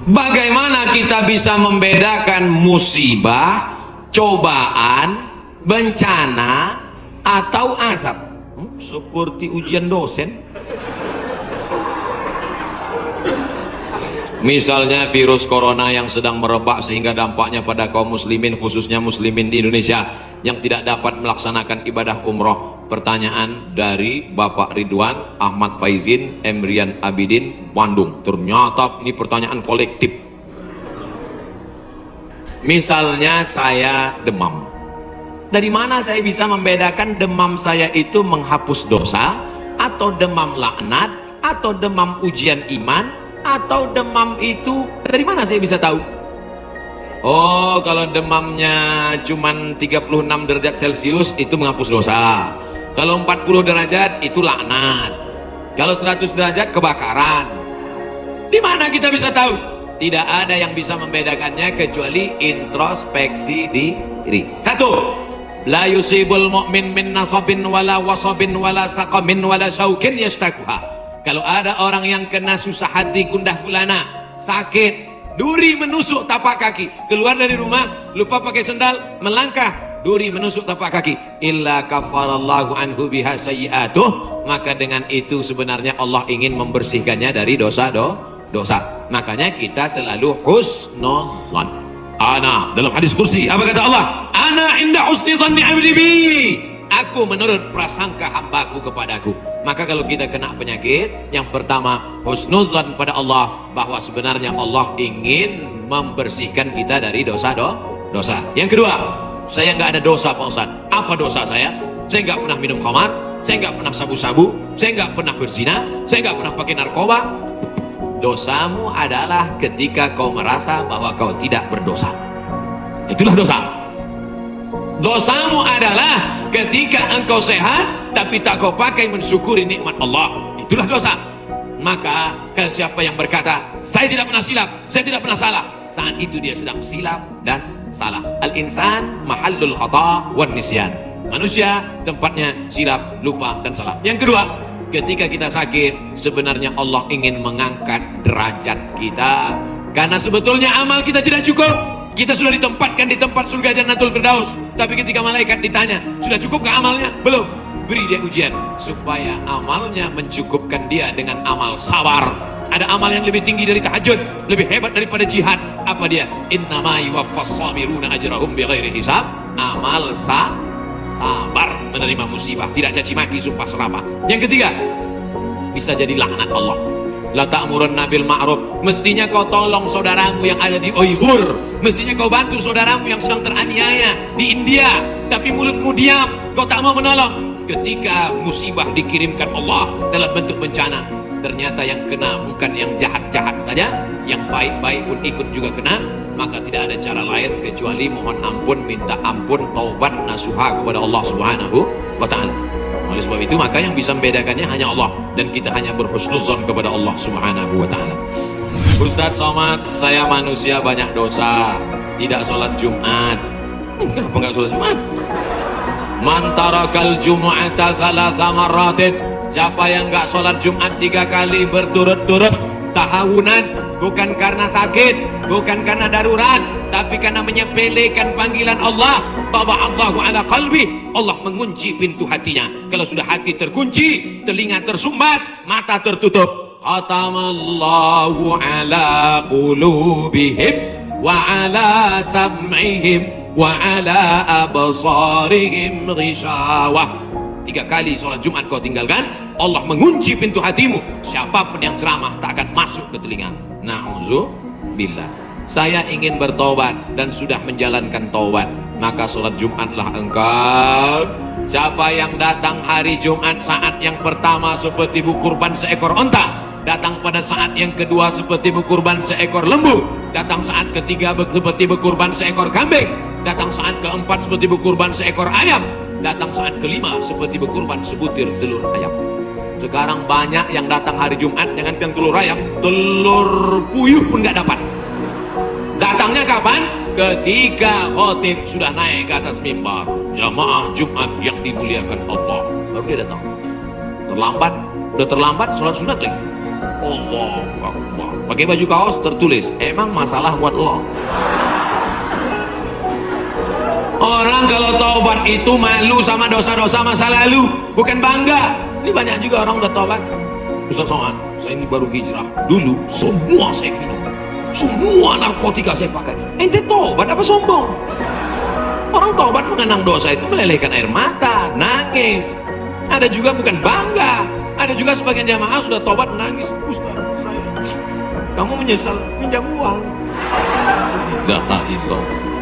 Bagaimana kita bisa membedakan musibah, cobaan, bencana, atau azab? Seperti ujian dosen. Misalnya virus corona yang sedang merebak sehingga dampaknya pada kaum muslimin, khususnya muslimin di Indonesia yang tidak dapat melaksanakan ibadah umroh. Pertanyaan dari Bapak Ridwan Ahmad Faizin Emrian Abidin Bandung. Ternyata ini pertanyaan kolektif. Misalnya saya demam, dari mana saya bisa membedakan demam saya itu menghapus dosa, atau demam laknat, atau demam ujian iman, atau demam itu dari mana saya bisa tahu? Oh, kalau demamnya cuman 36 derajat Celcius itu menghapus dosa. Kalau 40 derajat itu laknat. Kalau 100 derajat kebakaran. Di mana kita bisa tahu? Tidak ada yang bisa membedakannya kecuali introspeksi diri. Satu, la yusibul mu'min min nasabin wala wasabin wala saqamin wala syaukin yastakuha. Kalau ada orang yang kena susah hati, gundah gulana, sakit, duri menusuk tapak kaki, keluar dari rumah lupa pakai sendal, melangkah, duri menusuk tapak kaki, illa kafarallahu anhu biha sayyi'atuh, maka dengan itu sebenarnya Allah ingin membersihkannya dari dosa. Makanya kita selalu husnuzan. Ana, dalam hadis kursi apa kata Allah? Ana inda husni zanni abdi bi, aku menurut prasangka hambaku kepadaku. Maka kalau kita kena penyakit, yang pertama husnuzan pada Allah, bahwa sebenarnya Allah ingin membersihkan kita dari dosa. Yang kedua, saya nggak ada dosa Pak Ustaz. Apa dosa saya? Saya nggak pernah minum khamar, saya nggak pernah sabu-sabu, saya nggak pernah berzina, saya nggak pernah pakai narkoba. Dosamu adalah ketika kau merasa bahwa kau tidak berdosa. Itulah dosa. Dosamu adalah ketika engkau sehat tapi tak kau pakai mensyukuri nikmat Allah. Itulah dosa. Maka siapa yang berkata saya tidak pernah silap, saya tidak pernah salah, saat itu dia sedang silap dan salah. Al-insan mahallul khata' wan nisyan. Manusia tempatnya silap, lupa dan salah. Yang kedua, ketika kita sakit, sebenarnya Allah ingin mengangkat derajat kita, karena sebetulnya amal kita tidak cukup. Kita sudah ditempatkan di tempat surga Jannatul Firdaus, tapi ketika malaikat ditanya, sudah cukup ke amalnya? Belum. Beri dia ujian supaya amalnya mencukupkan dia dengan amal sabar. Ada amal yang lebih tinggi dari tahajud, lebih hebat daripada jihad. Apa dia? Innama yuwaffas sabiruna ajrahum bighairi hisab. Amal sabar menerima musibah, tidak caci maki, sumpah serapah. Yang ketiga, bisa jadi laknat Allah. La ta'murunna bil ma'ruf, mestinya kau tolong saudaramu yang ada di Uighur, mestinya kau bantu saudaramu yang sedang teraniaya di India, tapi mulutmu diam, kau tak mau menolong. Ketika musibah dikirimkan Allah dalam bentuk bencana, ternyata yang kena bukan yang jahat-jahat saja, yang baik-baik pun ikut juga kena. Maka tidak ada cara lain kecuali mohon ampun, minta ampun, taubat nasuha kepada Allah Subhanahu wa ta'ala. Oleh sebab itu, maka yang bisa membedakannya hanya Allah, dan kita hanya berhusnuzon kepada Allah Subhanahu wa ta'ala. Ustadz Somad, saya manusia banyak dosa, tidak sholat Jumat. Kenapa nggak sholat Jumat? Man tarakal jumu'ata salasa marratin, siapa yang nggak sholat Jumat 3 kali berturut-turut tahunan, bukan karena sakit, bukan karena darurat, tapi karena menyepelekan panggilan Allah, taba'allahu ala qalbi, Allah mengunci pintu hatinya. Kalau sudah hati terkunci, telinga tersumbat, mata tertutup, khatamallahu ala qulubihim wa ala sam'ihim wa ala absarihim ghishawah. 3 kali sholat Jumat kau tinggalkan, Allah mengunci pintu hatimu. Siapapun yang ceramah tak akan masuk ke telinga. Na'udzubillah. Saya ingin bertobat dan sudah menjalankan taubat, maka sholat Jumatlah engkau. Siapa yang datang hari Jumat saat yang pertama seperti berkurban seekor onta, datang pada saat yang kedua seperti berkurban seekor lembu, datang saat ketiga seperti berkurban seekor kambing, datang saat keempat seperti berkurban seekor ayam, datang saat kelima seperti berkurban sebutir telur ayam. Sekarang banyak yang datang hari Jumat dengan telur ayam, telur puyuh pun nggak dapat. Datangnya kapan? Ketika khotib sudah naik ke atas mimbar, jamaah Jumat yang dimuliakan Allah, baru dia datang. Terlambat, udah terlambat sholat sunat lagi. Allah Akbar. Pakai baju kaos tertulis, emang masalah buat lo. Orang kalau taubat itu malu sama dosa-dosa masa lalu, bukan bangga. Ini banyak juga orang udah taubat. Ustaz Somad, saya ini baru hijrah. Dulu semua saya minum, semua narkotika saya pakai. Ente taubat apa sombong? Orang taubat mengenang dosa itu melelehkan air mata, nangis. Ada juga bukan bangga. Ada juga sebagian jamaah sudah taubat nangis. Ustaz, kamu menyesal pinjam uang. La ilaha illallah.